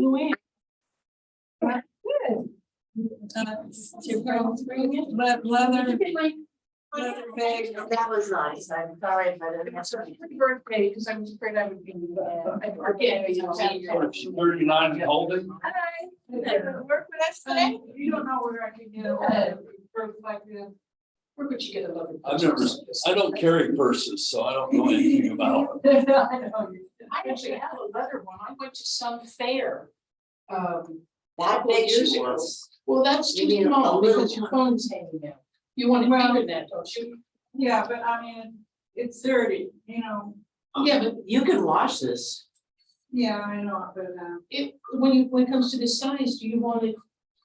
Luann. Good. Leather bag. That was nice. I'm sorry if I didn't have something. Happy birthday, because I was afraid I would be. I forget. 39 and holding. Hi. Work with us today? You don't know where I can get a birth like this. Where could you get a lovely? I don't carry purses, so I don't know anything about I know. I actually have a leather one. I went to some fair. That big she was. Well, that's You too mean a small little because your one? phone's hanging out. You want it bigger than that, don't you? Yeah, but I mean, it's dirty, you know. Yeah, but You can wash this. Yeah, I know, but when it comes to the size, do you want it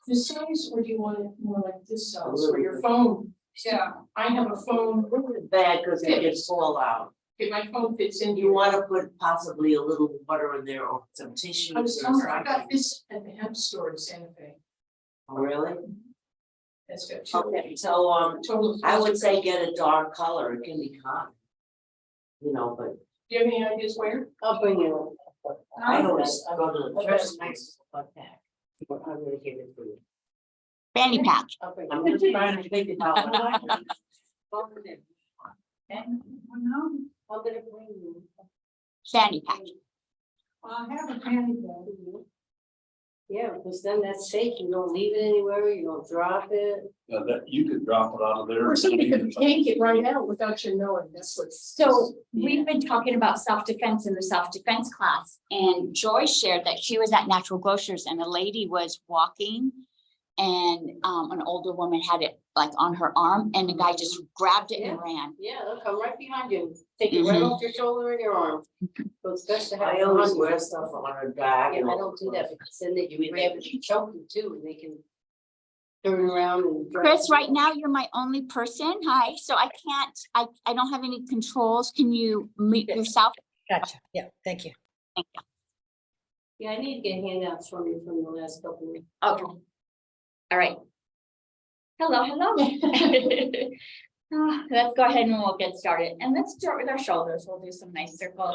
this size or do you want it more like this size for your phone? yeah, I have a phone. Bad because it gets fall out. Okay, my phone fits in. You want to put possibly a little water in there or some tissue. I was telling her, I got this at the hemp store in Santa Fe. Oh, really? That's got two. Okay, so Total. I would say get a dark color. It can be cotton. You know, but Do you have any ideas where? I'll bring you. I always go to the Okay. first nice fun pack. I'm gonna give it to you. Fanny pack. I'm just trying to think about what. no, I'm gonna bring you. Fanny pack. I have a candy bag. Yeah, because then that's safe. You don't leave it anywhere. You don't drop it. that you could drop it out of there. Or somebody could yank it right out without you knowing. That's what's. So we've been talking about self-defense in the self-defense class, and Joy shared that she was at Natural Grocers and a lady was walking and an older woman had it like on her arm and the guy just grabbed it and ran. Yeah, they'll come right behind you. Take it right off your shoulder and your arm. So it's best to have. I always wear stuff on her back. Yeah, I don't do that because then they grab it, you choke them too, and they can turn around and. Chris, right now you're my only person. Hi, so I can't, I don't have any controls. Can you mute yourself? Gotcha. Yeah, thank you. Thank you. Yeah, I need to get handouts from you from the last couple of weeks. Okay. All right. Hello, hello. Let's go ahead and we'll get started. And let's start with our shoulders. We'll do some nice circles.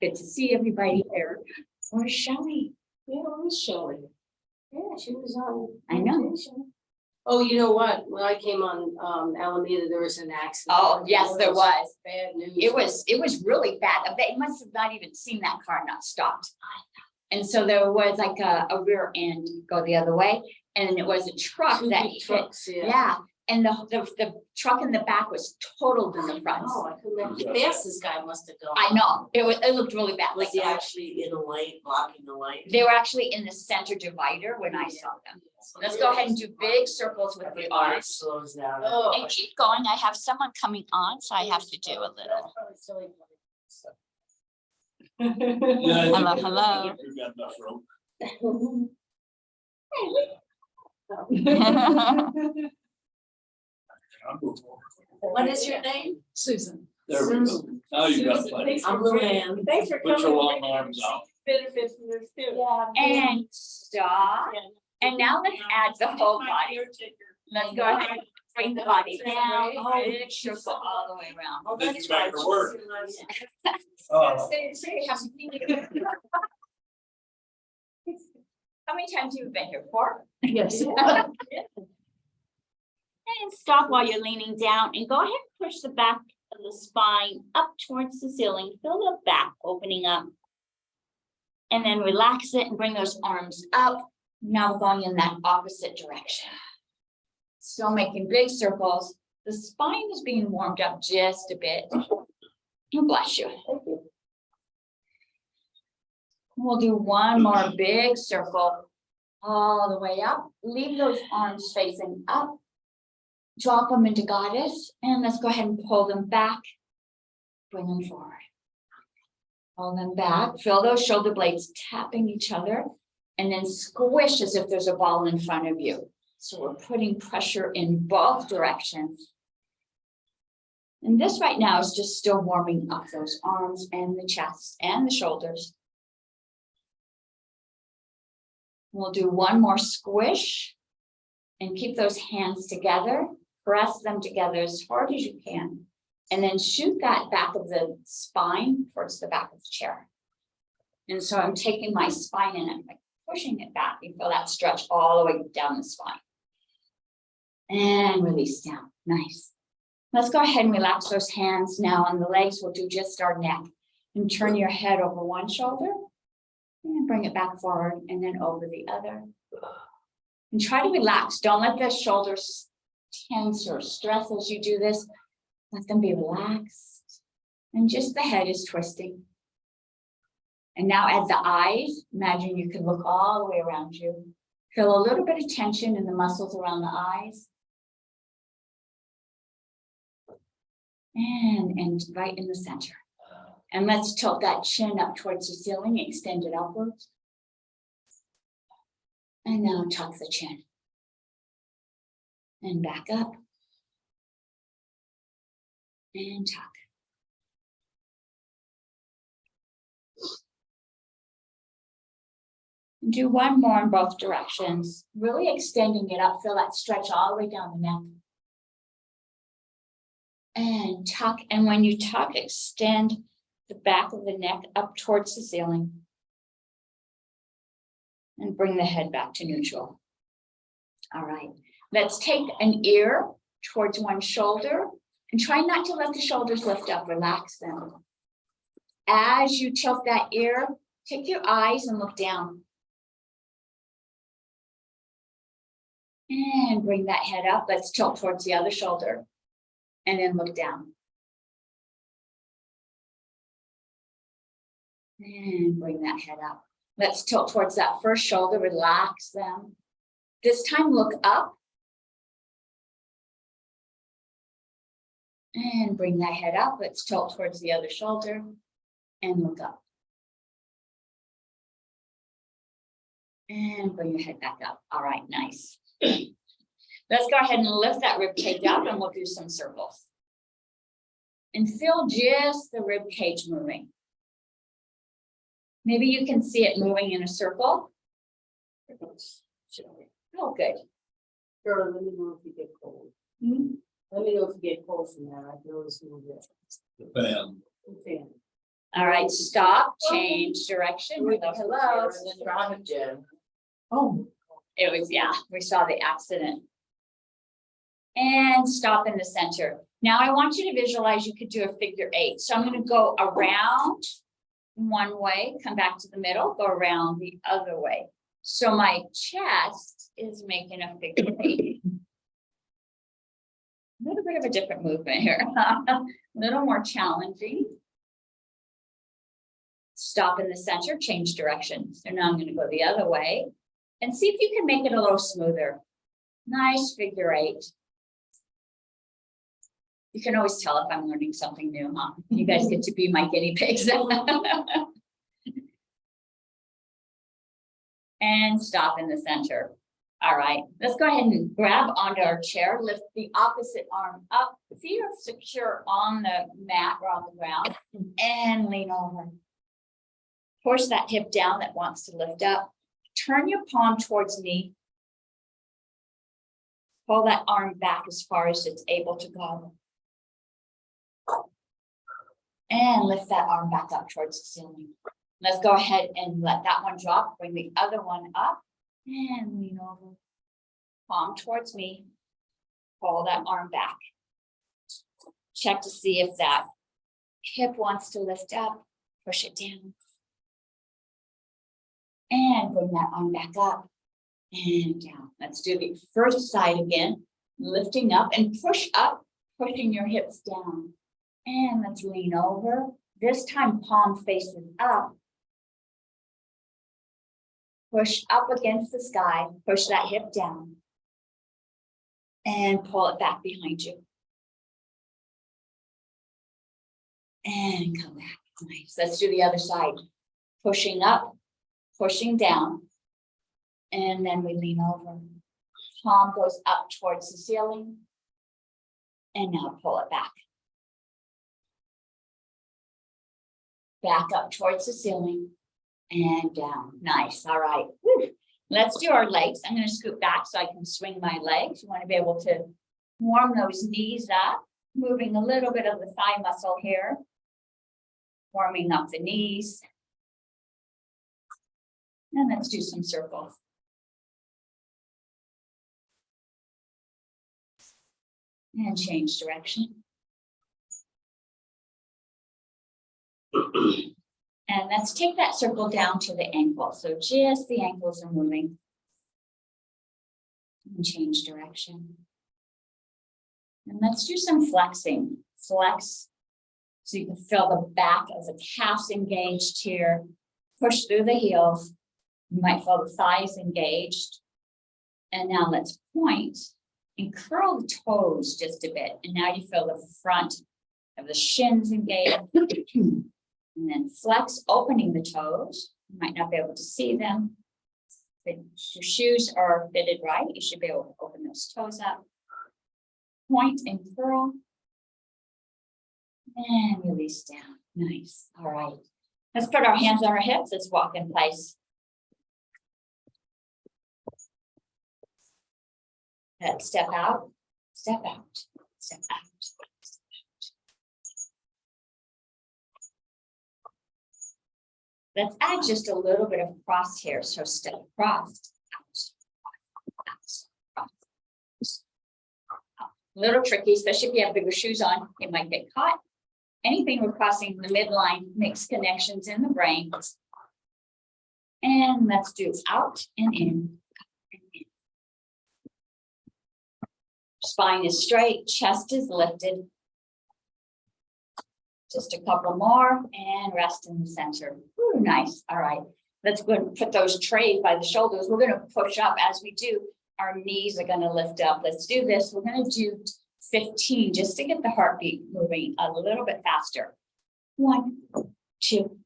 Good to see everybody here. Where's Shelley? Yeah, where's Shelley? Yeah, she was on. I know. Oh, you know what? When I came on Alameda, there was an accident. Oh, yes, there was. Bad news. It was really bad. They must have not even seen that car not stopped. And so there was like a rear end go the other way. And it was a truck that hit. Trucks, Yeah, and the truck in the back was totaled in the front. Oh, I couldn't, how fast this guy must have gone. I know, it looked really bad. Was Like, he actually in a lane, blocking the lane? they were actually in the center divider when I saw them. Let's go ahead and do big circles with the Everybody arms. slows down. And keep going. I have someone coming on, so I have to do a little. Yeah, Hello, hello. We've got enough room. What is your name? Susan. There we go. Now you got plenty. I'm Luann. Thanks for Put coming. your long arms out. Benefits from this too. And stop. And now let's add the whole body. Let's go ahead and bring the body down. Big circle all the way around. Then you back to work. How many times have you been here? 4? Yes. And stop while you're leaning down and go ahead and push the back of the spine up towards the ceiling. Feel the back opening up. And then relax it and bring those arms up. Now we're going in that opposite direction. Still making big circles. The spine is being warmed up just a bit. Oh, bless you. We'll do one more big circle all the way up. Leave those arms facing up. Drop them into goddess, and let's go ahead and pull them back. Bring them forward. Pull them back. Feel those shoulder blades tapping each other, and then squish as if there's a ball in front of you. So we're putting pressure in both directions. And this right now is just still warming up those arms and the chest and the shoulders. We'll do one more squish and keep those hands together. Press them together as hard as you can. And then shoot that back of the spine towards the back of the chair. And so I'm taking my spine and I'm like pushing it back. You feel that stretch all the way down the spine. And release down. Nice. Let's go ahead and relax those hands now on the legs. We'll do just our neck. And turn your head over one shoulder. And bring it back forward and then over the other. And try to relax. Don't let the shoulders tense or stress as you do this. Let them be relaxed. And just the head is twisting. And now add the eyes. Imagine you can look all the way around you. Feel a little bit of tension in the muscles around the eyes. And right in the center. And let's tilt that chin up towards the ceiling, extend it upwards. And now tuck the chin. And back up. And tuck. Do one more in both directions, really extending it up. Feel that stretch all the way down the neck. And tuck, and when you tuck, extend the back of the neck up towards the ceiling. And bring the head back to neutral. All right, let's take an ear towards one shoulder and try not to let the shoulders lift up, relax them. As you tilt that ear, take your eyes and look down. And bring that head up. Let's tilt towards the other shoulder. And then look down. And bring that head up. Let's tilt towards that first shoulder, relax them. This time look up. And bring that head up. Let's tilt towards the other shoulder and look up. And bring your head back up. All right, nice. Let's go ahead and lift that rib cage up and we'll do some circles. And feel just the rib cage moving. Maybe you can see it moving in a circle. Oh, good. Girl, let me know if you get cold. Hmm? Let me know if you get cold from that. I can always move it. Bam. Fan. All right, stop, change direction. Hello. Jim. Oh. It was, yeah, we saw the accident. And stop in the center. Now I want you to visualize you could do a figure 8. So I'm going to go around one way, come back to the middle, go around the other way. So my chest is making a figure 8. A little bit of a different movement here, a little more challenging. Stop in the center, change direction. So now I'm going to go the other way and see if you can make it a little smoother. Nice figure 8. You can always tell if I'm learning something new, huh? You guys get to be my guinea pigs. And stop in the center. All right, let's go ahead and grab onto our chair, lift the opposite arm up. Feet are secure on the mat or on the ground, and lean over. Push that hip down that wants to lift up. Turn your palm towards me. Pull that arm back as far as it's able to go. And lift that arm back up towards the ceiling. Let's go ahead and let that one drop. Bring the other one up and lean over. Palm towards me. Pull that arm back. Check to see if that hip wants to lift up. Push it down. And bring that arm back up and down. Let's do the first side again. Lifting up and push up, pushing your hips down. And let's lean over. This time, palm faces up. Push up against the sky. Push that hip down. And pull it back behind you. And come back. Nice. Let's do the other side. Pushing up, pushing down. And then we lean over. Palm goes up towards the ceiling. And now pull it back. Back up towards the ceiling and down. Nice. All right. Whew. Let's do our legs. I'm going to scoot back so I can swing my legs. You want to be able to warm those knees up, moving a little bit of the thigh muscle here, warming up the knees. And let's do some circles. And change direction. And let's take that circle down to the ankle. So just the ankles are moving. And change direction. And let's do some flexing. Flex. So you can feel the back of the calves engaged here. Push through the heels. You might feel the thighs engaged. And now let's point and curl the toes just a bit. And now you feel the front of the shins engaged. And then flex, opening the toes. You might not be able to see them. If your shoes are fitted right, you should be able to open those toes up. Point and curl. And release down. Nice. All right. Let's put our hands on our hips. Let's walk in place. Let's step out, step out, step out. Let's add just a little bit of cross here. So step across. A little tricky, especially if you have bigger shoes on, it might get caught. Anything we're crossing the midline makes connections in the brain. And let's do out and in. Spine is straight, chest is lifted. Just a couple more and rest in the center. Ooh, nice. All right. Let's go and put those trays by the shoulders. We're going to push up. As we do, our knees are going to lift up. Let's do this. We're going to do 15 just to get the heartbeat moving a little bit faster. 1, 2,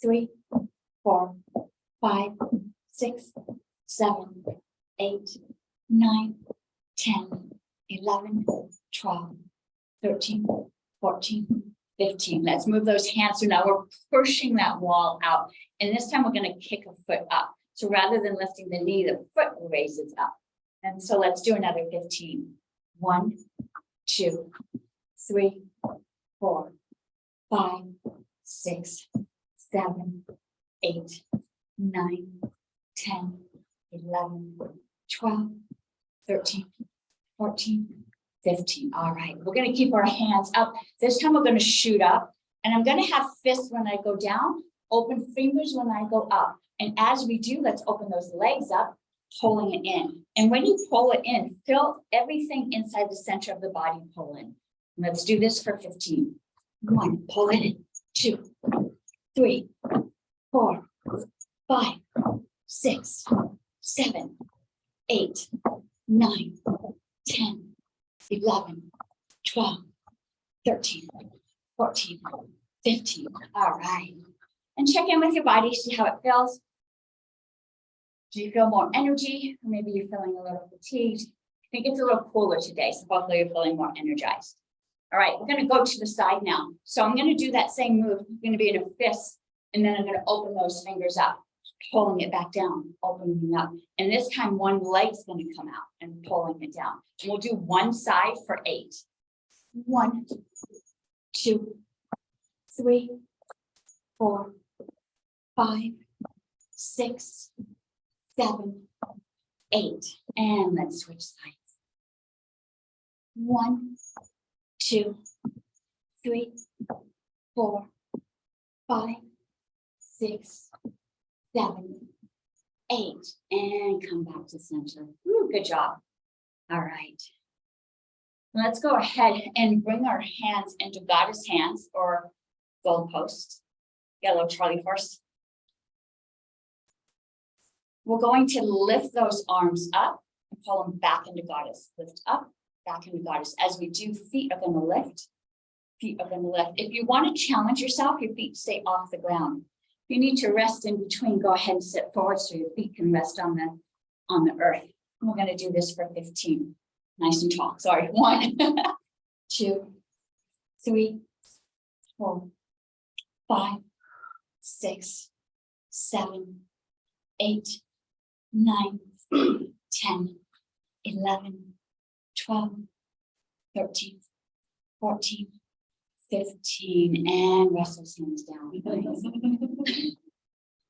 3, 4, 5, 6, 7, 8, 9, 10, 11, 12, 13, 14, 15. Let's move those hands. So now we're pushing that wall out. And this time we're going to kick a foot up. So rather than lifting the knee, the foot raises up. And so let's do another 15. 1, 2, 3, 4, 5, 6, 7, 8, 9, 10, 11, 12, 13, 14, 15. All right, we're going to keep our hands up. This time we're going to shoot up, and I'm going to have fists when I go down, open fingers when I go up. And as we do, let's open those legs up, pulling it in. And when you pull it in, feel everything inside the center of the body pull in. Let's do this for 15. 1, pull it in. 2, 3, 4, 5, 6, 7, 8, 9, 10, 11, 12, 13, 14, 15. All right. And check in with your body, see how it feels. Do you feel more energy? Or maybe you're feeling a little fatigued. I think it's a little cooler today, so hopefully you're feeling more energized. All right, we're going to go to the side now. So I'm going to do that same move. I'm going to be in a fist, and then I'm going to open those fingers up, pulling it back down, opening up. And this time, one leg's going to come out and pulling it down. And we'll do one side for 8. 1, 2, 3, 4, 5, 6, 7, 8. And let's switch sides. 1, 2, 3, 4, 5, 6, 7, 8. And come back to center. Ooh, good job. All right. Let's go ahead and bring our hands into goddess hands or goalposts. Yellow Charlie horse. We're going to lift those arms up and pull them back into goddess. Lift up, back into goddess. As we do, feet are going to lift. Feet are going to lift. If you want to challenge yourself, your feet stay off the ground. If you need to rest in between, go ahead and sit forward so your feet can rest on the earth. And we're going to do this for 15. Nice and tall. Sorry. 1, 2, 3, 4, 5, 6, 7, 8, 9, 10, 11, 12, 13, 14, 15, and rest those hands down.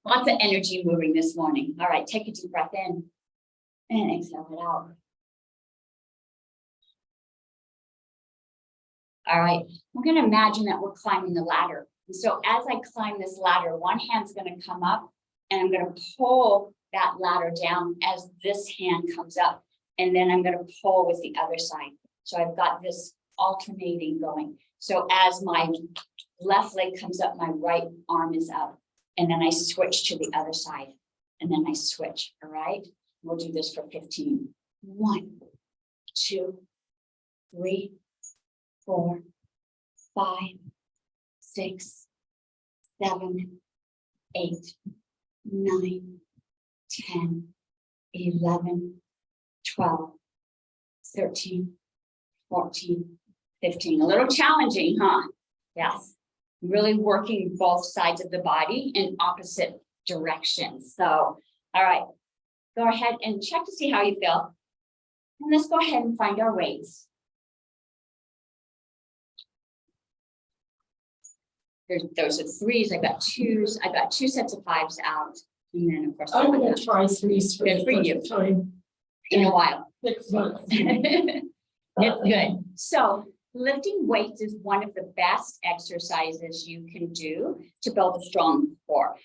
Lots of energy moving this morning. All right, take a deep breath in and exhale it out. All right, we're gonna imagine that we're climbing the ladder. And so as I climb this ladder, one hand's gonna come up and I'm gonna pull that ladder down as this hand comes up. And then I'm gonna pull with the other side. So I've got this alternating going. So as my left leg comes up, my right arm is up. And then I switch to the other side. And then I switch, all right? We'll do this for 15. 1, 2, 3, 4, 5, 6, 7, 8, 9, 10, 11, 12, 13, 14, 15. A little challenging, huh? Yes. Really working both sides of the body in opposite directions. So, all right, go ahead and check to see how you feel. And let's go ahead and find our weights. Those are 3s, I got 2s, I got 2 sets of 5s out. And then of course, I'm gonna try 3s for Good the for you. first time. in a while. 6 months. It's good. So lifting weights is one of the best exercises you can do to build a strong core.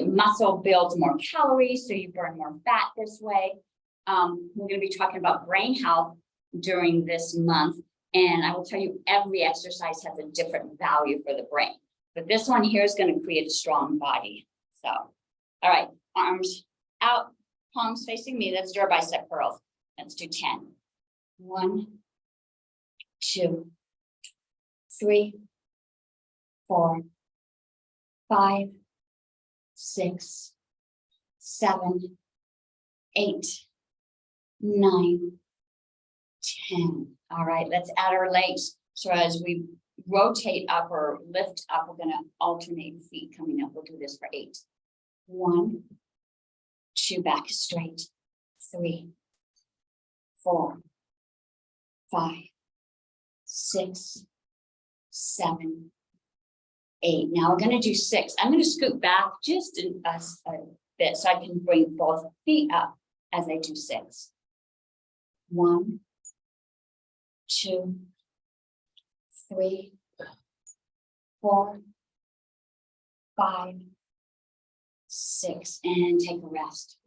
Muscle builds more calories, so you burn more fat this way. We're going to be talking about brain health during this month. And I will tell you, every exercise has a different value for the brain. But this one here is going to create a strong body. So, all right, arms out, palms facing me. Let's do our bicep curls. Let's do 10. 1, 2, 3, 4, 5, 6, 7, 8, 9, 10. All right, let's add our legs. So as we rotate up or lift up, we're going to alternate feet coming up. We'll do this for 8. 1, 2, back straight. 3, 4, 5, 6, 7, 8. Now we're going to do 6. I'm going to scoot back just a bit so I can bring both feet up as I do 6. 1, 2, 3, 4, 5, 6, and take a rest.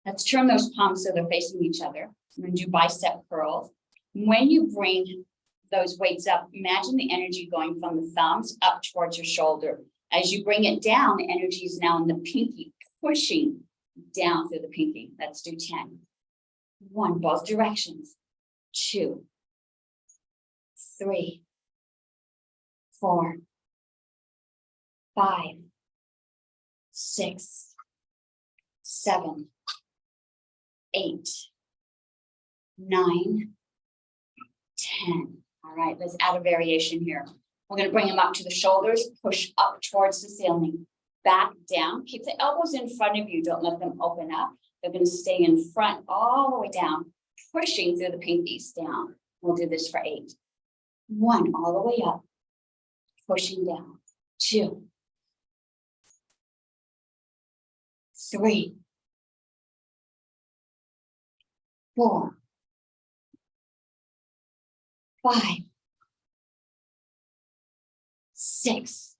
Let's turn those palms so they're facing each other. I'm going to do bicep curls. When you bring those weights up, imagine the energy going from the thumbs up towards your shoulder. As you bring it down, the energy is now in the pinky, pushing down through the pinky. Let's do 10. 1, both directions. 2, 3, 4, 5, 6, 7, 8, 9, 10. All right, let's add a variation here. We're going to bring them up to the shoulders, push up towards the ceiling, back down. Keep the elbows in front of you. Don't let them open up. They're going to stay in front all the way down, pushing through the pinkies down. We'll do this for 8. 1, all the way up, pushing down. 2, 3, 4, 5, 6,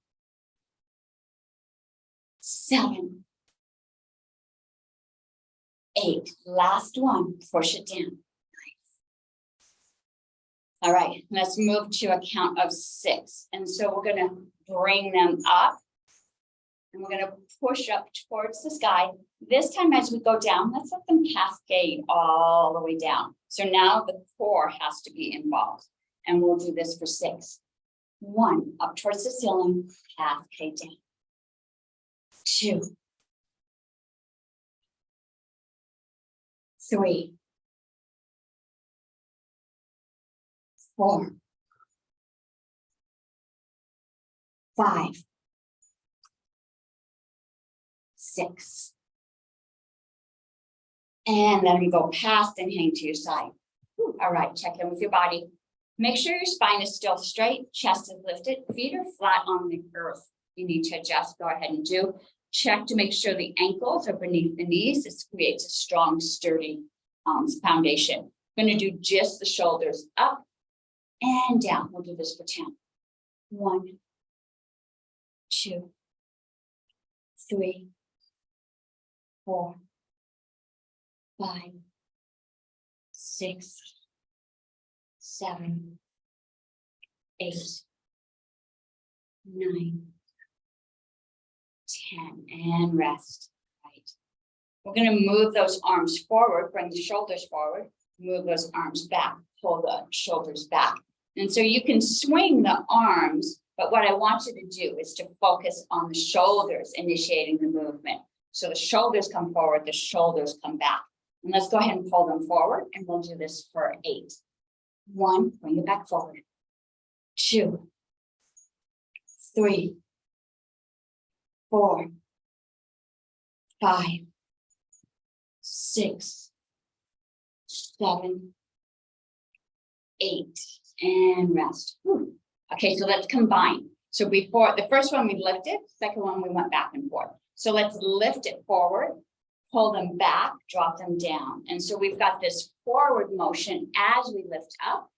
7, 8. Last one, push it down. All right, let's move to a count of 6. And so we're going to bring them up and we're going to push up towards the sky. This time as we go down, let's let them cascade all the way down. So now the core has to be involved. And we'll do this for 6. 1, up towards the ceiling, cascade down. 2, 3, 4, 5, 6. And then we go past and hang to your side. All right, check in with your body. Make sure your spine is still straight, chest is lifted, feet are flat on the earth. You need to adjust, go ahead and do. Check to make sure the ankles are beneath the knees. This creates a strong, sturdy foundation. Going to do just the shoulders up and down. We'll do this for 10. 1, 2, 3, 4, 5, 6, 7, 8, 9, 10, and rest. Right. We're going to move those arms forward, bring the shoulders forward, move those arms back, pull the shoulders back. And so you can swing the arms, but what I want you to do is to focus on the shoulders initiating the movement. So the shoulders come forward, the shoulders come back. And let's go ahead and pull them forward, and we'll do this for 8. 1, bring it back forward. 2, 3, 4, 5, 6, 7, 8, and rest. Whew. Okay, so let's combine. So before the first one we lifted, second one we went back and forth. So let's lift it forward, pull them back, drop them down. And so we've got this forward motion as we lift up,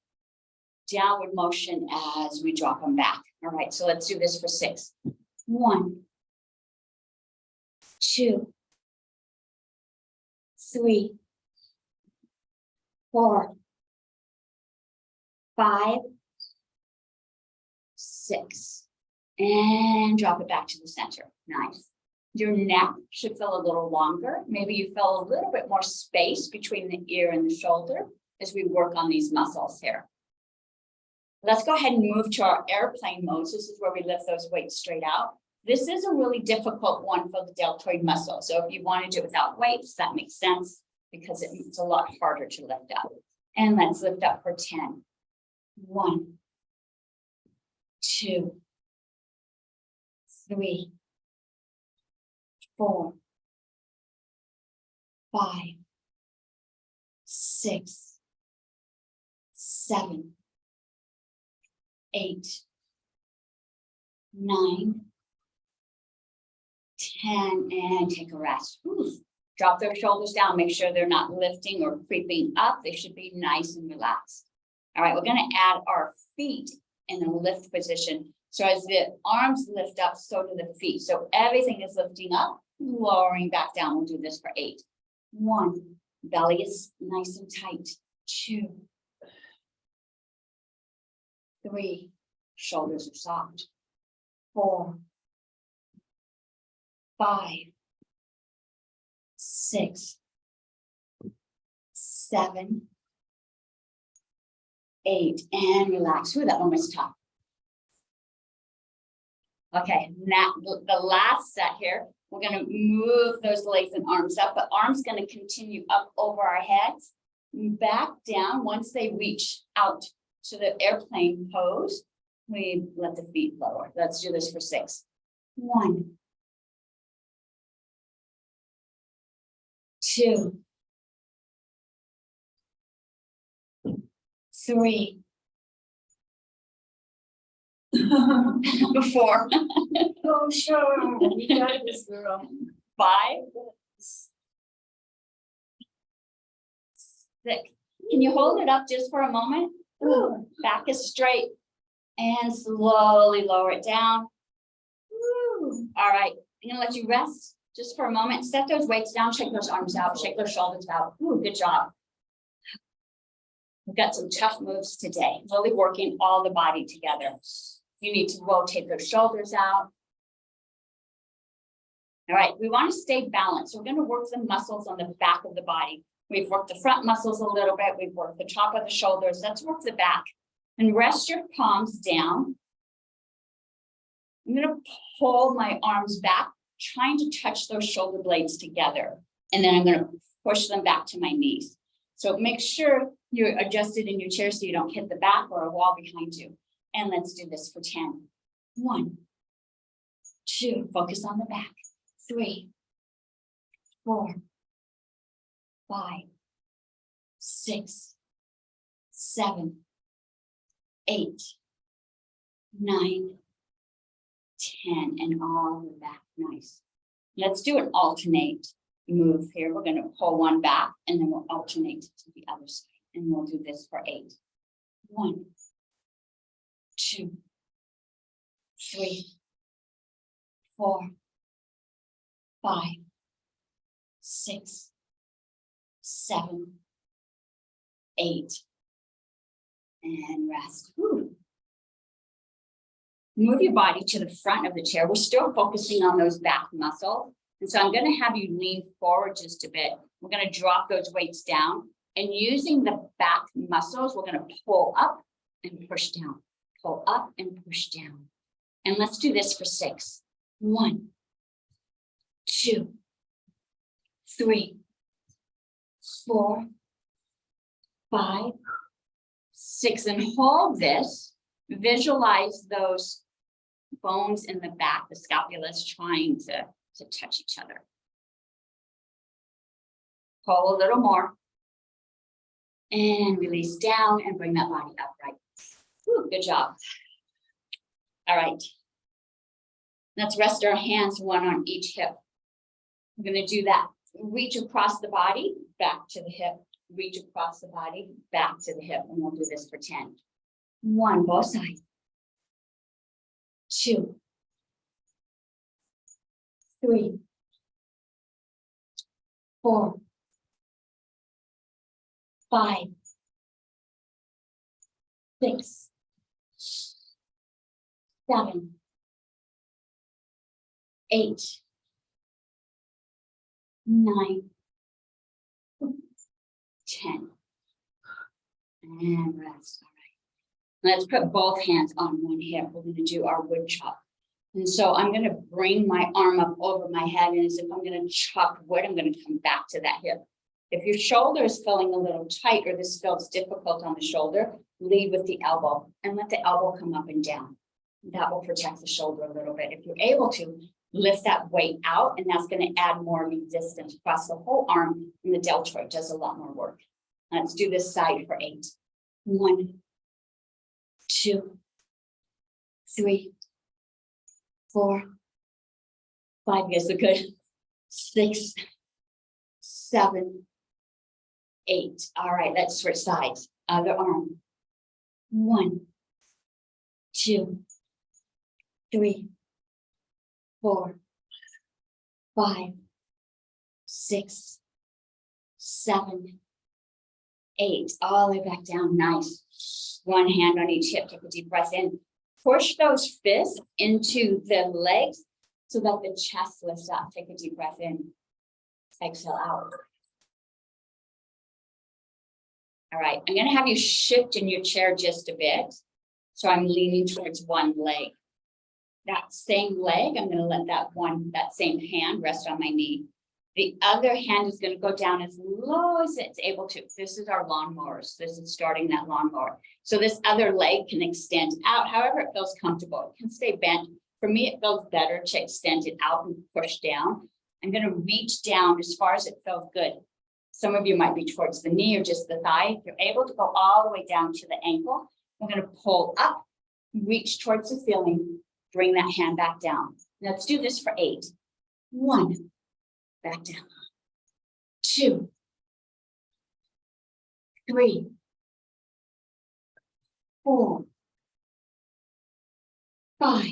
downward motion as we drop them back. All right, so let's do this for 6. 1, 2, 3, 4, 5, 6, and drop it back to the center. Nice. Your neck should feel a little longer. Maybe you feel a little bit more space between the ear and the shoulder as we work on these muscles here. Let's go ahead and move to our airplane mode. This is where we lift those weights straight out. This is a really difficult one for the deltoid muscle. So if you want to do it without weights, that makes sense because it's a lot harder to lift up. And let's lift up for 10. 1, 2, 3, 4, 5, 6, 7, 8, 9, 10, and take a rest. Ooh. Drop their shoulders down. Make sure they're not lifting or creeping up. They should be nice and relaxed. All right, we're going to add our feet in a lift position. So as the arms lift up, so do the feet. So everything is lifting up, lowering back down. We'll do this for 8. 1, belly is nice and tight. 2, 3, shoulders are soft. 4, 5, 6, 7, 8, and relax. Ooh, that one was tough. Okay, now the last set here, we're going to move those legs and arms up, but arms going to continue up over our heads, back down. Once they reach out to the airplane pose, we let the feet lower. Let's do this for 6. 1, 2, 3, 4, Oh, sure, we got this girl. 5, 6. Can you hold it up just for a moment? Back is straight and slowly lower it down. All right, I'm gonna let you rest just for a moment. Set those weights down, shake those arms out, shake those shoulders out. Ooh, good job. We've got some tough moves today, really working all the body together. You need to rotate those shoulders out. All right, we want to stay balanced. So we're going to work the muscles on the back of the body. We've worked the front muscles a little bit. We've worked the top of the shoulders. Let's work the back. And rest your palms down. I'm going to pull my arms back, trying to touch those shoulder blades together. And then I'm going to push them back to my knees. So make sure you're adjusted in your chair so you don't hit the back or a wall behind you. And let's do this for 10. 1, 2, focus on the back. 3, 4, 5, 6, 7, 8, 9, 10, and all the way back. Nice. Let's do an alternate move here. We're gonna pull one back and then we'll alternate to the other side. And we'll do this for 8. 1, 2, 3, 4, 5, 6, 7, 8. And rest. Whew. Move your body to the front of the chair. We're still focusing on those back muscles. And so I'm going to have you lean forward just a bit. We're going to drop those weights down. And using the back muscles, we're going to pull up and push down. Pull up and push down. And let's do this for 6. 1, 2, 3, 4, 5, 6. And hold this. Visualize those bones in the back, the scapula is trying to touch each other. Pull a little more. And release down and bring that body upright. Whew, good job. All right. Let's rest our hands, one on each hip. We're going to do that. Reach across the body, back to the hip. Reach across the body, back to the hip. And we'll do this for 10. 1, both sides. 2, 3, 4, 5, 6, 7, 8, 9, 10. And rest. All right. Let's put both hands on one hip. We're going to do our wood chop. And so I'm going to bring my arm up over my head, and as if I'm going to chop wood, I'm going to come back to that hip. If your shoulder is feeling a little tight or this feels difficult on the shoulder, lead with the elbow and let the elbow come up and down. That will protect the shoulder a little bit. If you're able to, lift that weight out, and that's going to add more resistance across the whole arm, and the deltoid does a lot more work. Let's do this side for 8. 1, 2, 3, 4, 5. Yes, so good. 6, 7, 8. All right, let's switch sides. Other arm. 1, 2, 3, 4, 5, 6, 7, 8. All the way back down. Nice. One hand on each hip. Take a deep breath in. Push those fists into the legs so that the chest lifts up. Take a deep breath in. Exhale out. All right. I'm going to have you shift in your chair just a bit. So I'm leaning towards one leg. That same leg, I'm going to let that same hand rest on my knee. The other hand is going to go down as low as it's able to. This is our lawnmowers. This is starting that lawnmower. So this other leg can extend out, however it feels comfortable. It can stay bent. For me, it feels better to extend it out and push down. I'm going to reach down as far as it feels good. Some of you might be towards the knee or just the thigh. If you're able to go all the way down to the ankle, we're going to pull up, reach towards the ceiling, bring that hand back down. Let's do this for 8. 1, back down. 2, 3, 4, 5,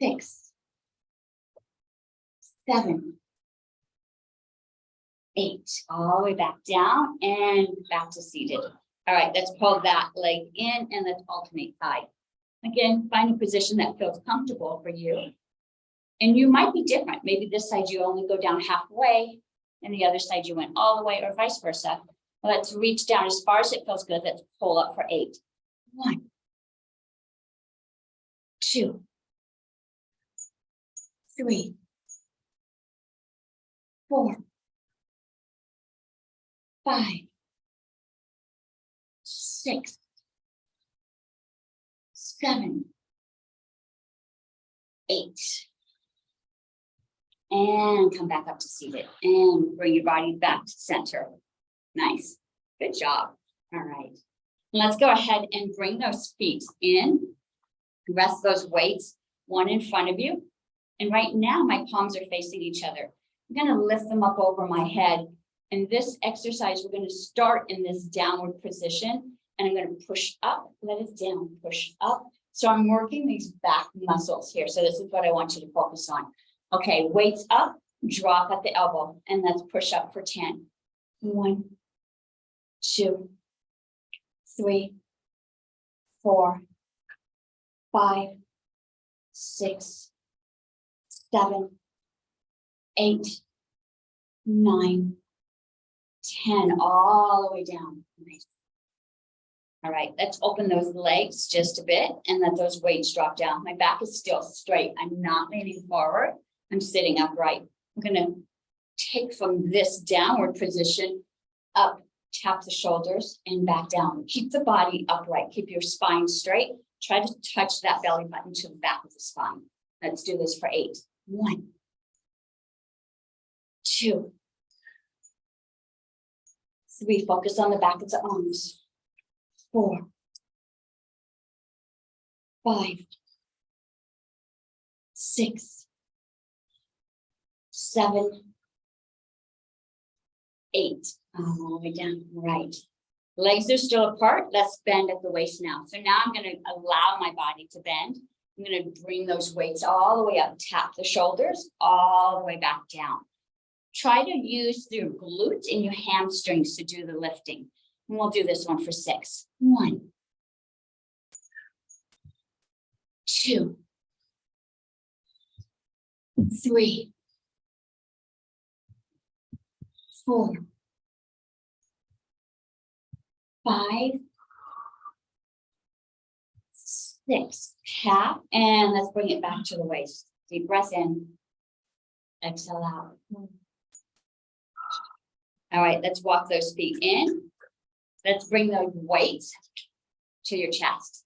6, 7, 8. All the way back down and back to seated. All right, let's pull that leg in and let's alternate side. Again, find a position that feels comfortable for you. And you might be different. Maybe this side you only go down halfway and the other side you went all the way, or vice versa. Let's reach down as far as it feels good. Let's pull up for 8. 1, 2, 3, 4, 5, 6, 7, 8. And come back up to seated and bring your body back to center. Nice. Good job. All right. Let's go ahead and bring those feet in. Rest those weights, one in front of you And right now, my palms are facing each other. I'm gonna lift them up over my head. In this exercise, we're gonna start in this downward position, and I'm gonna push up, let it down, push up. So I'm working these back muscles here. So this is what I want you to focus on. Okay, weights up, drop at the elbow, and let's push up for 10. 1, 2, 3, 4, 5, 6, 7, 8, 9, 10, all the way down. Nice. All right, let's open those legs just a bit and let those weights drop down. My back is still straight. I'm not leaning forward. I'm sitting upright. I'm gonna take from this downward position up, tap the shoulders and back down. Keep the body upright. Keep your spine straight. Try to touch that belly button to the back of the spine. Let's do this for 8. 1, 2, 3. Focus on the back of the arms. 4, 5, 6, 7, 8. All the way down. Right. Legs are still apart. Let's bend at the waist now. So now I'm going to allow my body to bend. I'm going to bring those weights all the way up. Tap the shoulders all the way back down. Try to use your glutes and your hamstrings to do the lifting. And we'll do this one for 6. 1, 2, 3, 4, 5, 6. Tap, and let's bring it back to the waist. Deep breath in. Exhale out. All right, let's walk those feet in. Let's bring those weights to your chest.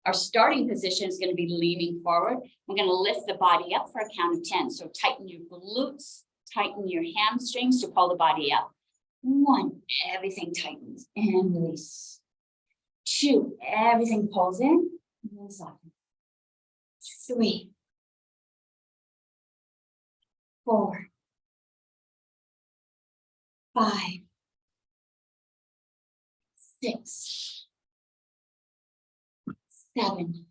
Our starting position is going to be leaning forward. We're going to lift the body up for a count of 10. So tighten your glutes, tighten your hamstrings to pull the body up. 1, everything tightens and release. 2, everything pulls in and softens. 3, 4, 5, 6, 7,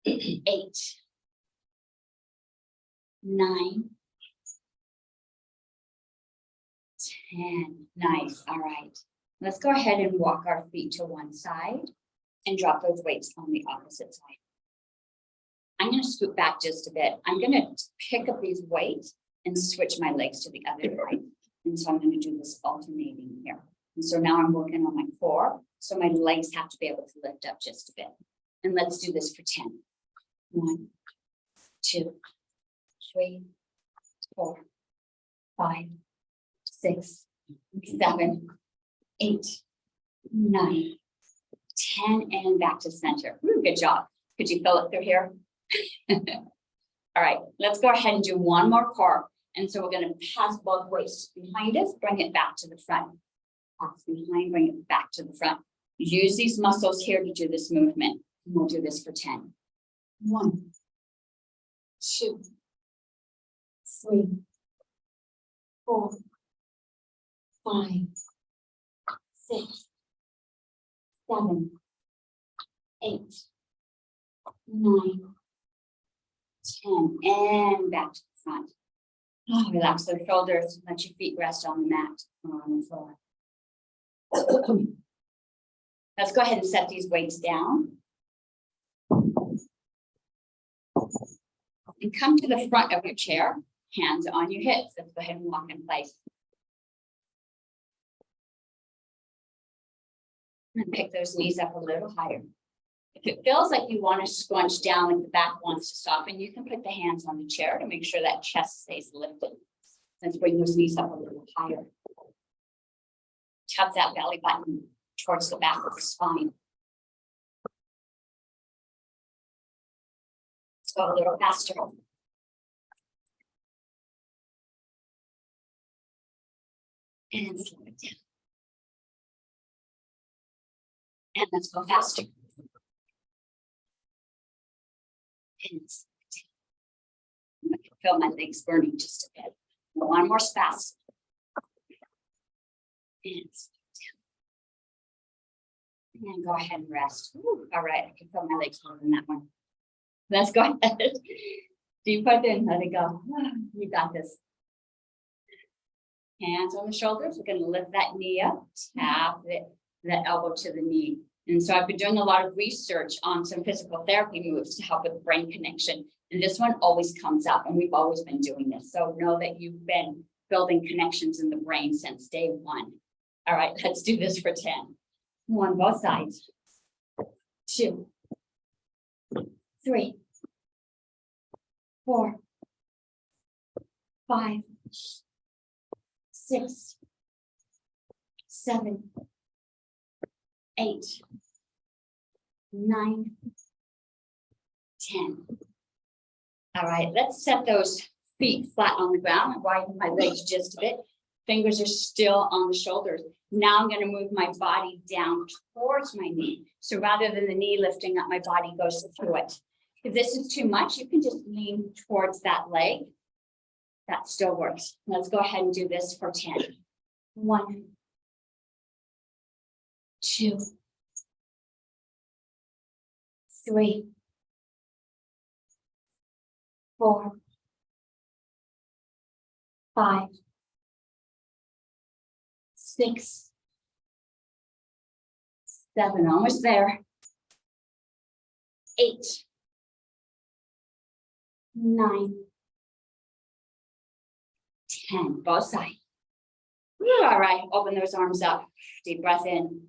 8, 9, 10. Nice. All right. Let's go ahead and walk our feet to one side and drop those weights on the opposite side. I'm going to scoot back just a bit. I'm going to pick up these weights and switch my legs to the other side. And so I'm going to do this alternating here. And so now I'm working on my core. So my legs have to be able to lift up just a bit. And let's do this for 10. 1, 2, 3, 4, 5, 6, 7, 8, 9, 10, and back to center. Ooh, good job. Could you feel it through here? All right, let's go ahead and do one more core. And so we're going to pass both weights behind us, bring it back to the front. Pass behind, bring it back to the front. Use these muscles here to do this movement. And we'll do this for 10. 1, 2, 3, 4, 5, 6, 7, 8, 9, 10, and back to the front. Oh, relax those shoulders, let your feet rest on the mat or on the floor. Let's go ahead and set these weights down. And come to the front of your chair, hands on your hips. Let's go ahead and walk in place. And pick those knees up a little higher. If it feels like you want to scrunch down, like the back wants to soften, you can put the hands on the chair to make sure that chest stays lifted. Let's bring those knees up a little higher. Tap that belly button towards the back of the spine. Let's go a little faster. And slow it down. And let's go faster. goodness. I can feel my legs burning just a bit. One more spasm. And go ahead and rest. Whew, all right, I can feel my legs holding that one. Let's go ahead. Deep breath in, let it go. You got this. Hands on the shoulders. We're going to lift that knee up, tap that elbow to the knee. And so I've been doing a lot of research on some physical therapy moves to help with brain connection. And this one always comes up, and we've always been doing this. So know that you've been building connections in the brain since day one. All right, let's do this for 10. 1, both sides. 2, 3, 4, 5, 6, 7, 8, 9, 10. All right, let's set those feet flat on the ground and widen my legs just a bit. Fingers are still on the shoulders. Now I'm going to move my body down towards my knee. So rather than the knee lifting up, my body goes through it. If this is too much, you can just lean towards that leg. That still works. Let's go ahead and do this for 10. 1, 2, 3, 4, 5, 6, 7, almost there. 8, 9, 10, both sides. Whew, all right, open those arms up. Deep breath in.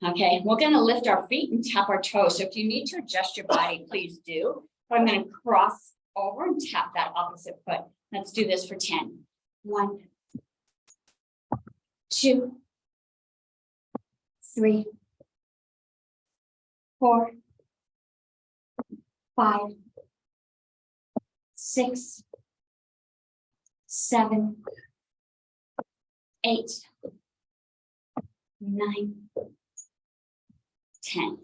Okay, we're going to lift our feet and tap our toes. So if you need to adjust your body, please do. But I'm going to cross over and tap that opposite foot. Let's do this for 10. 1, 2, 3, 4, 5, 6, 7, 8, 9, 10.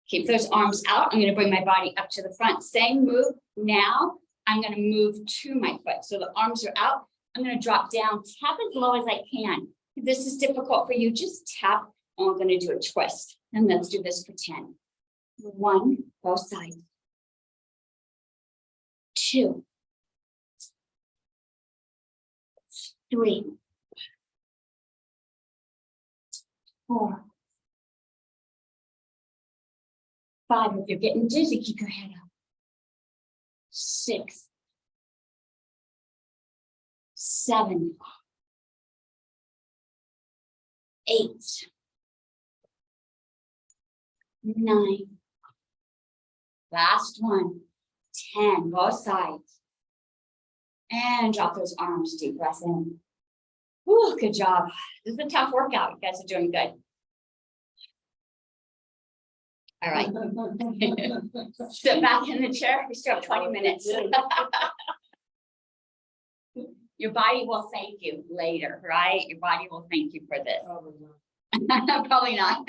Keep those arms out. I'm going to bring my body up to the front. Same move. Now I'm going to move to my foot. So the arms are out. I'm going to drop down, tap as low as I can. If this is difficult for you, just tap, and we're going to do a twist. And let's do this for 10. 1, both sides. 2, 3, 4, 5. If you're getting dizzy, keep your head up. 6, 7, 8, 9. Last one. 10, both sides. And drop those arms, deep breath in. Whew, good job. This is a tough workout. You guys are doing good. All right. Sit back in the chair. We still have 20 minutes. Your body will thank you later, right? Your body will thank you for this. Probably not.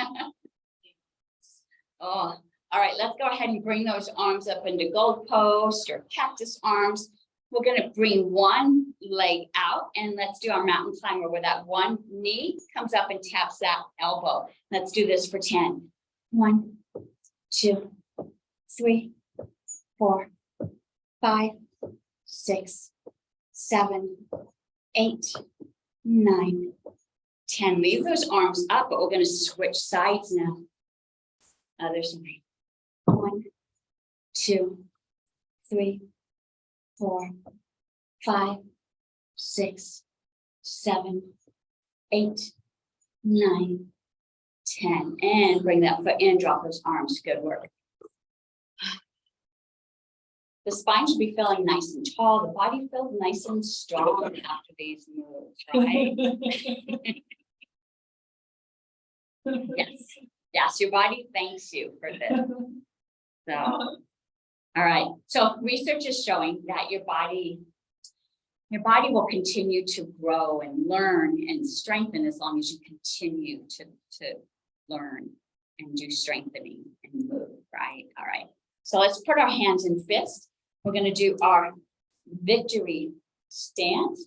Oh, all right. Let's go ahead and bring those arms up into goalpost or cactus arms. We're going to bring one leg out, and let's do our mountain climber where that one knee comes up and taps that elbow. Let's do this for 10. 1, 2, 3, 4, 5, 6, 7, 8, 9, 10. Leave those arms up, but we're going to switch sides now. Other side. 1, 2, 3, 4, 5, 6, 7, 8, 9, 10. And bring that foot in, drop those arms. Good work. The spine should be feeling nice and tall. The body feels nice and strong after these moves, right? Yes. Yes, your body thanks you for this. So, all right. So research is showing that your body will continue to grow and learn and strengthen as long as you continue to learn and do strengthening and move, right? All right. So let's put our hands in fists. We're gonna do our victory stance,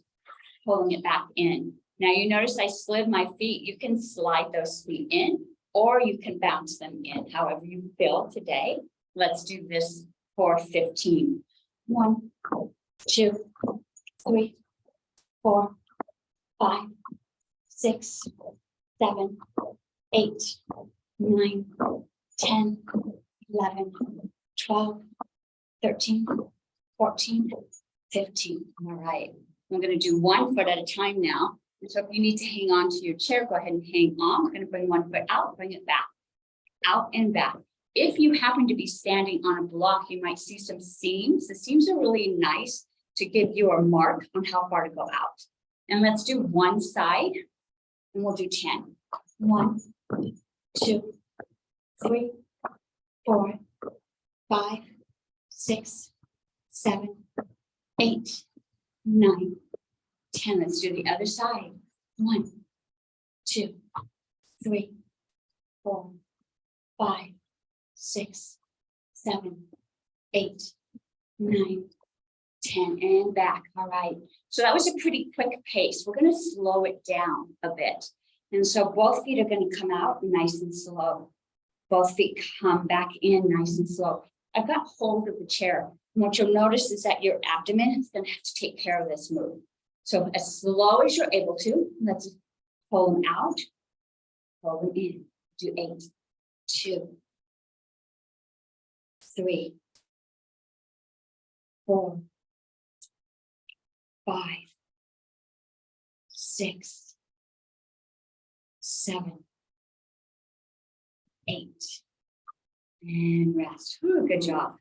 pulling it back in. Now you notice I slid my feet. You can slide those feet in, or you can bounce them in, however you feel today. Let's do this for 15. 1, 2, 3, 4, 5, 6, 7, 8, 9, 10, 11, 12, 13, 14, 15. All right. We're going to do 1 foot at a time now. And so if you need to hang on to your chair, go ahead and hang on. We're going to bring 1 foot out, bring it back, out and back. If you happen to be standing on a block, you might see some seams. The seams are really nice to give you a mark on how far to go out. And let's do one side, and we'll do 10. 1, 2, 3, 4, 5, 6, 7, 8, 9, 10. Let's do the other side. 1, 2, 3, 4, 5, 6, 7, 8, 9, 10, and back. All right. So that was a pretty quick pace. We're going to slow it down a bit. And so both feet are going to come out nice and slow. Both feet come back in nice and slow. I've got hold of the chair. And what you'll notice is that your abdomen is going to have to take care of this move. So as slow as you're able to, let's pull them out, pull them in. Do 8, 2, 3, 4, 5, 6, 7, 8, and rest. Whew, good job.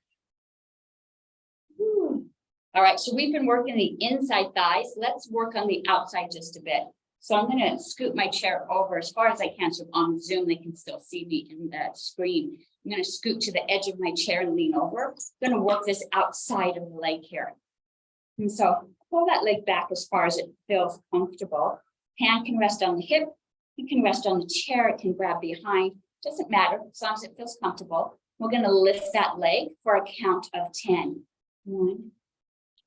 Whew. All right, so we've been working the inside thighs. Let's work on the outside just a bit. So I'm going to scoot my chair over as far as I can. So on Zoom, they can still see me in the screen. I'm going to scoot to the edge of my chair and lean over. I'm going to work this outside of the leg here. And so pull that leg back as far as it feels comfortable. Hand can rest on the hip. You can rest on the chair. It can grab behind. Doesn't matter as long as it feels comfortable. We're going to lift that leg for a count of 10. 1,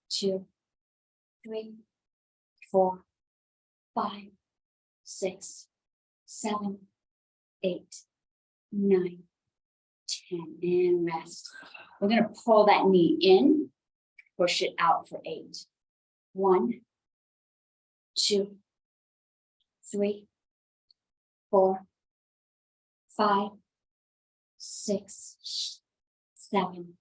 2, 3, 4, 5, 6, 7, 8, 9, 10, and rest. We're going to pull that knee in, push it out for 8. 1, 2, 3, 4, 5, 6, 7,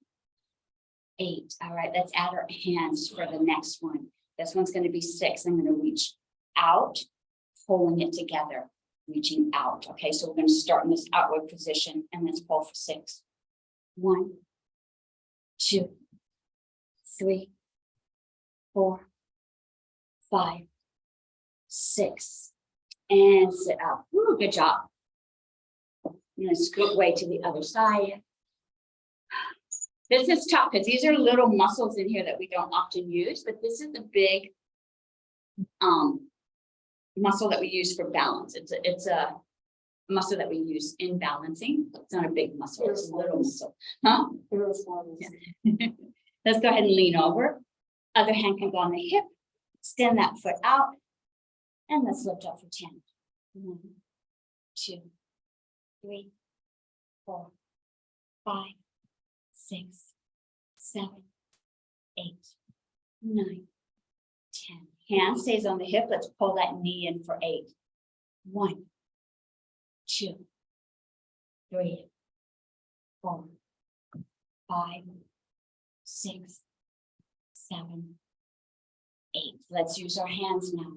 8. All right, let's add our hands for the next one. This one's going to be 6. I'm going to reach out, pulling it together, reaching out. Okay, so we're going to start in this outward position and let's pull for 6. 1, 2, 3, 4, 5, 6, and sit up. Ooh, good job. I'm going to scoot way to the other side. This is tough because these are little muscles in here that we don't often use, but this is a big muscle that we use for balance. It's a muscle that we use in balancing. It's not a big muscle, it's a little muscle. Huh? Let's go ahead and lean over. Other hand can go on the hip. Extend that foot out. And let's lift up for 10. 1, 2, 3, 4, 5, 6, 7, 8, 9, 10. Hand stays on the hip. Let's pull that knee in for 8. 1, 2, 3, 4, 5, 6, 7, 8. Let's use our hands now.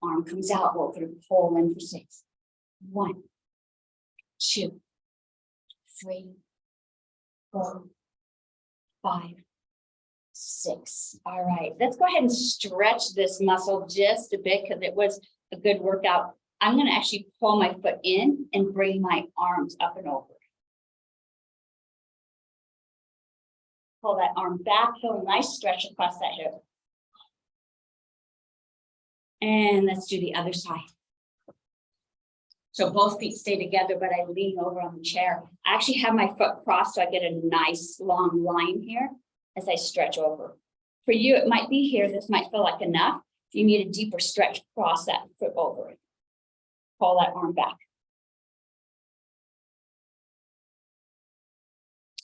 Arm comes out. We're going to pull in for 6. 1, 2, 3, 4, 5, 6. All right, let's go ahead and stretch this muscle just a bit because it was a good workout. I'm going to actually pull my foot in and bring my arms up and over. Pull that arm back, feel a nice stretch across that hip. And let's do the other side. So both feet stay together, but I lean over on the chair. I actually have my foot crossed, so I get a nice long line here as I stretch over. For you, it might be here. This might feel like enough. If you need a deeper stretch, cross that foot over it. Pull that arm back.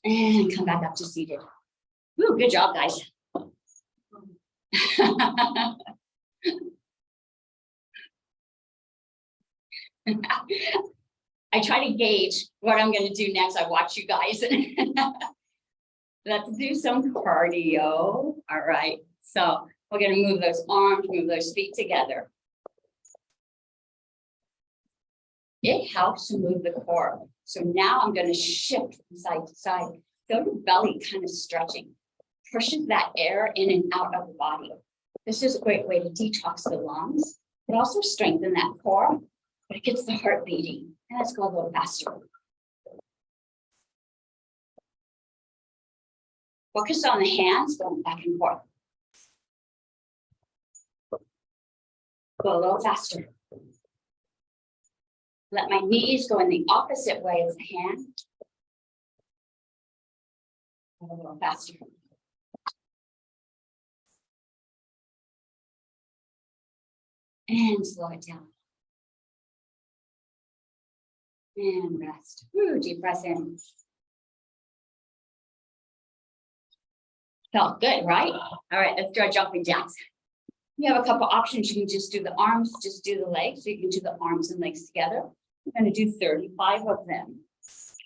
And come back up to seated. Ooh, good job, guys. I try to gauge what I'm gonna do next. I watch you guys. Let's do some cardio. All right, so we're gonna move those arms, move those feet together. It helps to move the core. So now I'm gonna shift from side to side. Feel your belly kind of stretching. Pushes that air in and out of the body. This is a great way to detox the lungs, but also strengthen that core, but it gets the heart beating. And let's go a little faster. Focus on the hands going back and forth. Go a little faster. Let my knees go in the opposite way as the hand. Go a little faster. And slow it down. And rest. Ooh, deep breath in. Felt good, right? All right, let's do our jumping jacks. You have a couple options. You can just do the arms, just do the legs. So you can do the arms and legs together. We're going to do 35 of them.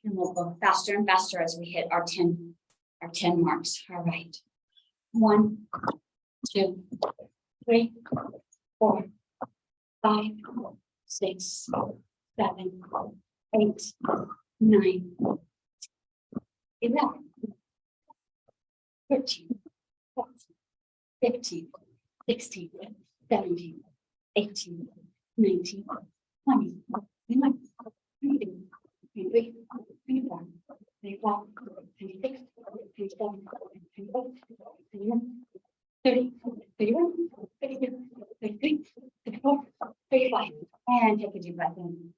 And we'll go faster and faster as we hit our 10 marks. All right. 1, 2, 3, 4, 5, 6, 7, 8, 9, 11, 13, 14, 15, 16, 17, 18, 19, 20, 21, 22, 23, 24, 25, 26, 27, 28, 29, 30, 31, 32, 33, 34, 35. And take a deep breath in.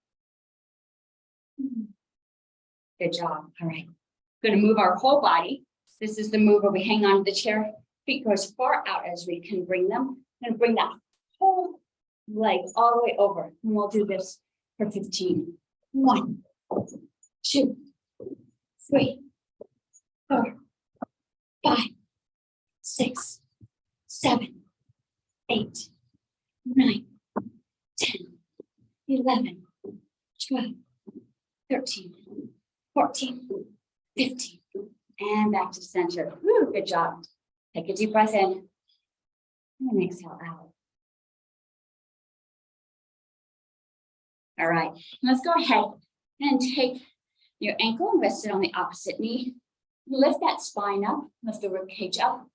Good job. All right. Going to move our whole body. This is the move where we hang on to the chair. Feet go as far out as we can bring them. And bring that whole leg all the way over. And we'll do this for 15. 1, 2, 3, 4, 5, 6, 7, 8, 9, 10, 11, 12, 13, 14, 15, and back to center. Woo, good job. Take a deep breath in and exhale out. All right, let's go ahead and take your ankle and rest it on the opposite knee. Lift that spine up, lift the rib cage up,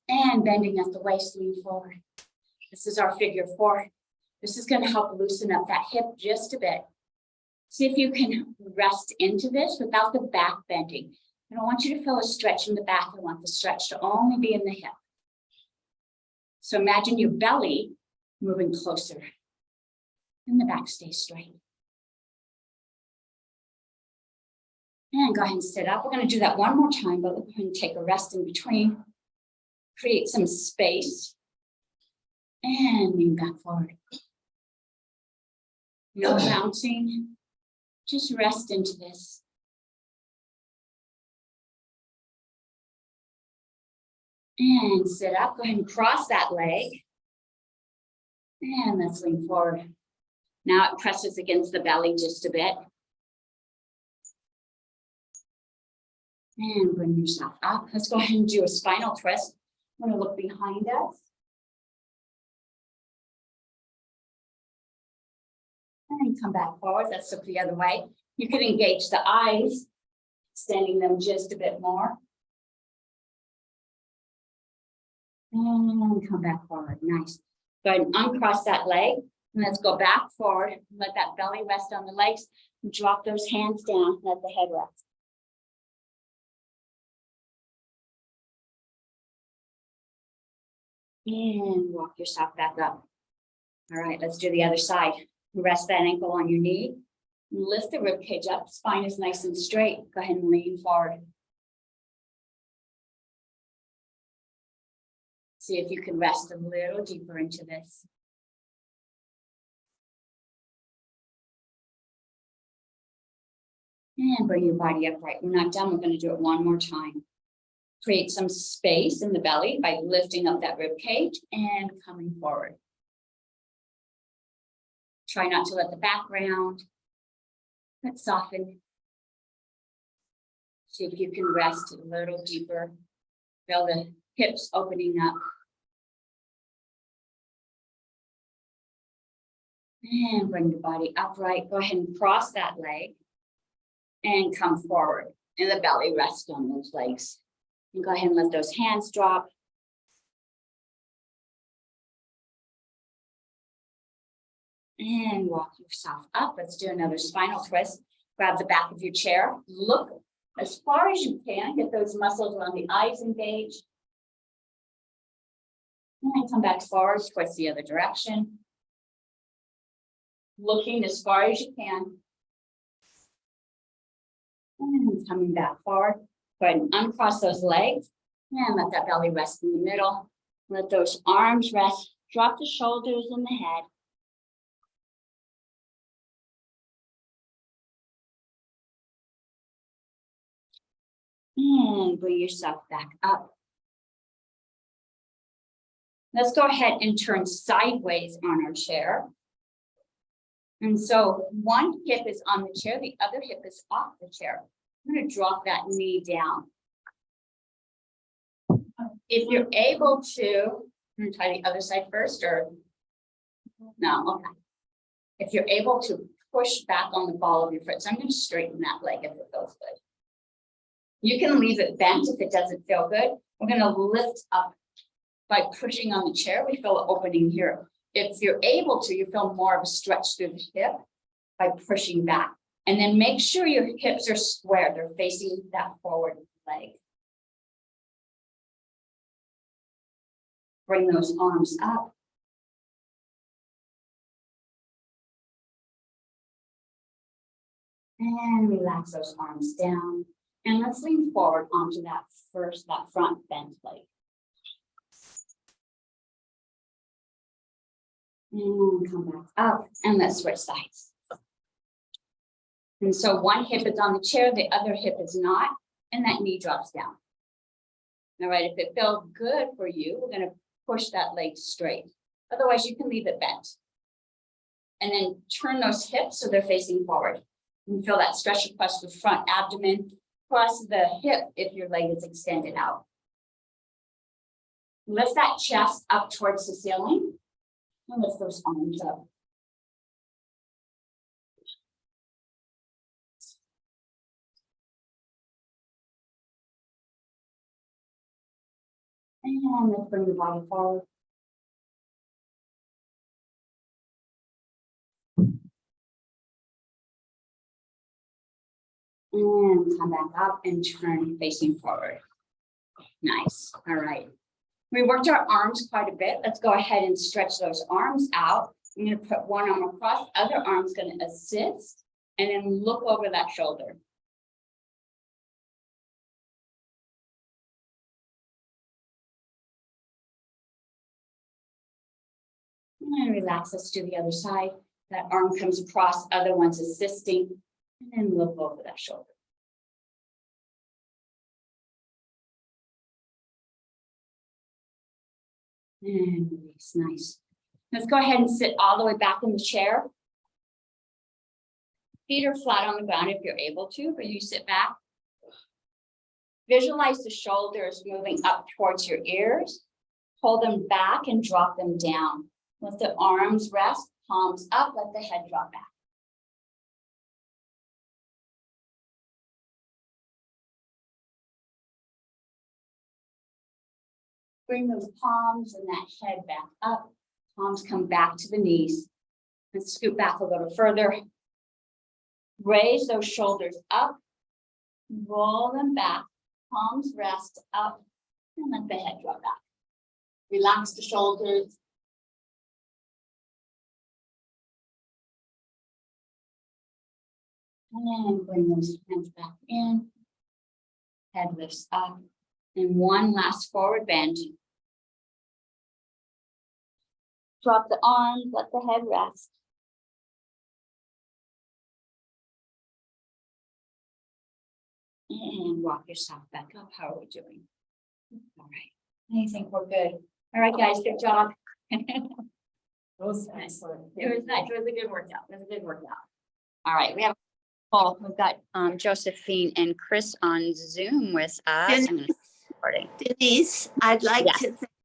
and bending at the waist, lean forward. This is our figure 4. This is going to help loosen up that hip just a bit. See if you can rest into this without the back bending. I don't want you to feel a stretch in the back. I want the stretch to only be in the hip. So imagine your belly moving closer and the back stays straight. And go ahead and sit up. We're going to do that one more time, but we're going to take a rest in between. Create some space. And lean back forward. No bouncing. Just rest into this. And sit up. Go ahead and cross that leg. And let's lean forward. Now it presses against the belly just a bit. And bring yourself up. Let's go ahead and do a spinal twist. I'm going to look behind us. And come back forward. Let's look the other way. You can engage the eyes, extending them just a bit more. And come back forward. Nice. Go ahead and uncross that leg. And let's go back forward. Let that belly rest on the legs. And drop those hands down. Let the head rest. And walk yourself back up. All right, let's do the other side. Rest that ankle on your knee. Lift the rib cage up, spine is nice and straight. Go ahead and lean forward. See if you can rest a little deeper into this. And bring your body upright. We're not done. We're going to do it one more time. Create some space in the belly by lifting up that rib cage and coming forward. Try not to let the back round. Let's soften. See if you can rest a little deeper. Feel the hips opening up. And bring the body upright. Go ahead and cross that leg and come forward. And the belly rest on those legs. And go ahead and let those hands drop. And walk yourself up. Let's do another spinal twist. Grab the back of your chair. Look as far as you can. Get those muscles around the eyes engaged. And then come back forward, twist the other direction. Looking as far as you can. And coming back forward. Go ahead and uncross those legs. And let that belly rest in the middle. Let those arms rest. Drop the shoulders and the head. And bring yourself back up. Let's go ahead and turn sideways on our chair. And so one hip is on the chair, the other hip is off the chair. I'm going to drop that knee down. If you're able to, I'm going to try the other side first, or no, okay. If you're able to push back on the ball of your foot, so I'm going to straighten that leg if it feels good. You can leave it bent if it doesn't feel good. We're going to lift up by pushing on the chair. We feel an opening here. If you're able to, you feel more of a stretch through the hip by pushing back. And then make sure your hips are square. They're facing that forward leg. Bring those arms up. And relax those arms down. And let's lean forward onto that front bent leg. And come back up, and let's switch sides. And so one hip is on the chair, the other hip is not, and that knee drops down. All right, if it feels good for you, we're going to push that leg straight. Otherwise, you can leave it bent. And then turn those hips so they're facing forward. You feel that stretch across the front abdomen, across the hip if your leg is extended out. Lift that chest up towards the ceiling. And lift those arms up. And let's bring the body forward. And come back up and turn facing forward. Nice. All right. We worked our arms quite a bit. Let's go ahead and stretch those arms out. I'm going to put one arm across, other arm's going to assist, and then look over that shoulder. And relax, let's do the other side. That arm comes across, other one's assisting, and then look over that shoulder. And release, nice. Let's go ahead and sit all the way back in the chair. Feet are flat on the ground if you're able to, but you sit back. Visualize the shoulders moving up towards your ears. Pull them back and drop them down. Let the arms rest, palms up, let the head drop back. Bring those palms and that head back up. Palms come back to the knees. And scoot back a little further. Raise those shoulders up. Roll them back. Palms rest up. And let the head drop back. Relax the shoulders. And bring those hands back in. Head lifts up. And one last forward bend. Drop the arms, let the head rest. And walk yourself back up. How are we doing? All right. I think we're good. All right, guys, good job. It was nice. It was nice. It was a good workout. It was a good workout. All right, we have, oh, we've got Josephine and Chris on Zoom with us. I'm gonna start recording. Denise, I'd like Yes. to thank